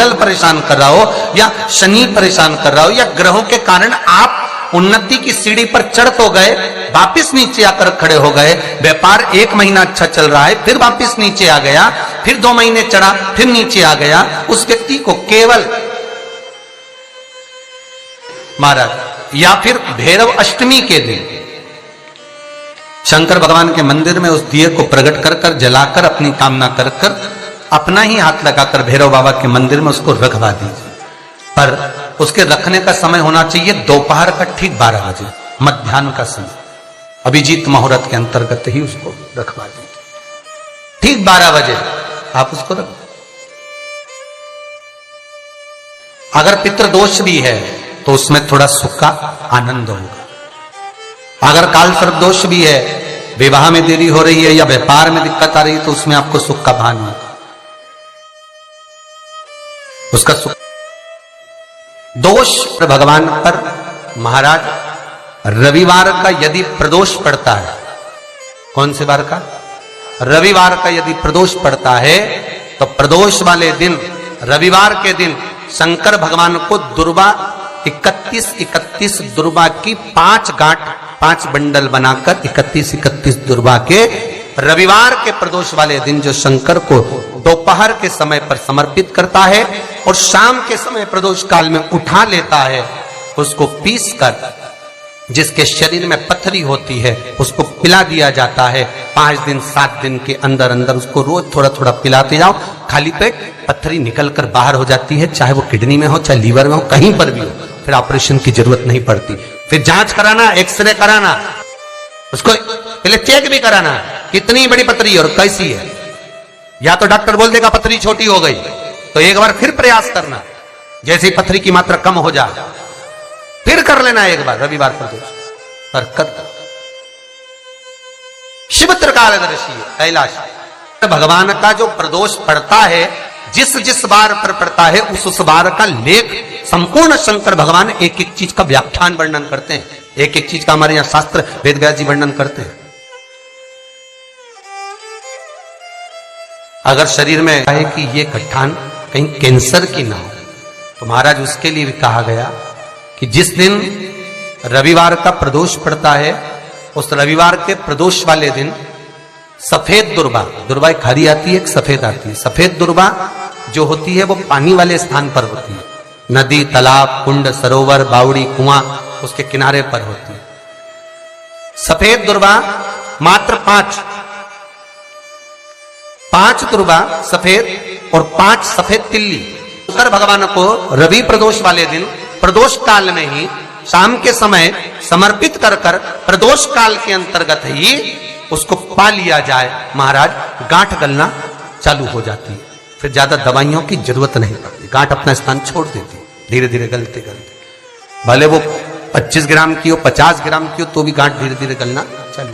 मंगल परेशान कर रहा हो या शनि परेशान कर रहा हो या ग्रहों के कारण आप उन्नति की सीढ़ी पर चढ़ तो गए, वापिस नीचे आकर खड़े हो गए, व्यापार 1 महीना अच्छा चल रहा है, फिर वापिस नीचे आ गया, फिर 2 महीने चढ़ा, फिर नीचे आ गया, उस व्यक्ति को केवल महाराज या फिर भैरव अष्टमी के दिन शंकर भगवान के मंदिर में उस दिए को प्रकट कर कर जलाकर अपनी कामना कर कर अपना ही हाथ लगाकर भैरव बाबा के मंदिर में उसको रखवा दीजिए। पर उसके रखने का समय होना चाहिए दोपहर का ठीक 12 बजे, मध्याह्न का समय, अभिजीत मुहूर्त के अंतर्गत ही उसको रखवा दीजिए। ठीक 12 बजे आप उसको रख। अगर पितृदोष भी है तो उसमें थोड़ा सुख का आनंद होगा। अगर काल सर्प दोष भी है, विवाह में देरी हो रही है या व्यापार में दिक्कत आ रही है, तो उसमें आपको सुख का भान होगा, उसका सुख। दोष भगवान पर महाराज रविवार का यदि प्रदोष पड़ता है, कौन से बार का? रविवार का यदि प्रदोष पड़ता है तो प्रदोष वाले दिन रविवार के दिन शंकर भगवान को दुर्वा 31 दुर्वा की 5 गांठ 5 बंडल बनाकर 31 दुर्वा के रविवार के प्रदोष वाले दिन जो शंकर को दोपहर के समय पर समर्पित करता है और शाम के समय प्रदोष काल में उठा लेता है, उसको पीस कर जिसके शरीर में पथरी होती है उसको पिला दिया जाता है। 5 दिन 7 दिन के अंदर अंदर उसको रोज थोड़ा थोड़ा पिलाते जाओ, खाली पेट पथरी निकल कर बाहर हो जाती है, चाहे वो किडनी में हो चाहे लीवर में हो, कहीं पर भी हो, फिर ऑपरेशन की जरूरत नहीं पड़ती। फिर जांच कराना, एक्सरे कराना, उसको पहले चेक भी कराना कितनी बड़ी पथरी और कैसी है। या तो डॉक्टर बोल देगा पथरी छोटी हो गई, तो एक बार फिर प्रयास करना, जैसे ही पथरी की मात्रा कम हो जाए फिर कर लेना एक बार रविवार प्रदोष पर कर। शिव त्रिकालदर्शी कैलाश भगवान का जो प्रदोष पड़ता है, जिस जिस बार पर पड़ता है उस बार का लेख संपूर्ण शंकर भगवान एक एक चीज का व्याख्यान वर्णन करते हैं, एक एक चीज का हमारे यहाँ शास्त्र वेद व्यास जी वर्णन करते हैं। अगर शरीर में है कि ये गठान कहीं कैंसर की ना हो, तो महाराज उसके लिए भी कहा गया कि जिस दिन रविवार का प्रदोष पड़ता है उस रविवार के प्रदोष वाले दिन सफेद दुर्वा, दुर्वा एक हरी आती है एक सफेद आती है, सफेद दुर्वा जो होती है वो पानी वाले स्थान पर होती है, नदी तालाब कुंड सरोवर बावड़ी कुआं उसके किनारे पर होती है। सफेद दुर्वा मात्र 5 दुर्वा सफेद और 5 सफेद तिल्ली शंकर भगवान को रवि प्रदोष वाले दिन प्रदोष काल में ही शाम के समय समर्पित कर कर प्रदोष काल के अंतर्गत ही उसको पा लिया जाए, महाराज गांठ गलना चालू हो जाती है, फिर ज्यादा दवाइयों की जरूरत नहीं पड़ती, गांठ अपना स्थान छोड़ देती, धीरे धीरे गलते गलते, भले वो 25 ग्राम की हो 50 ग्राम की हो तो भी गांठ धीरे धीरे गलना चालू।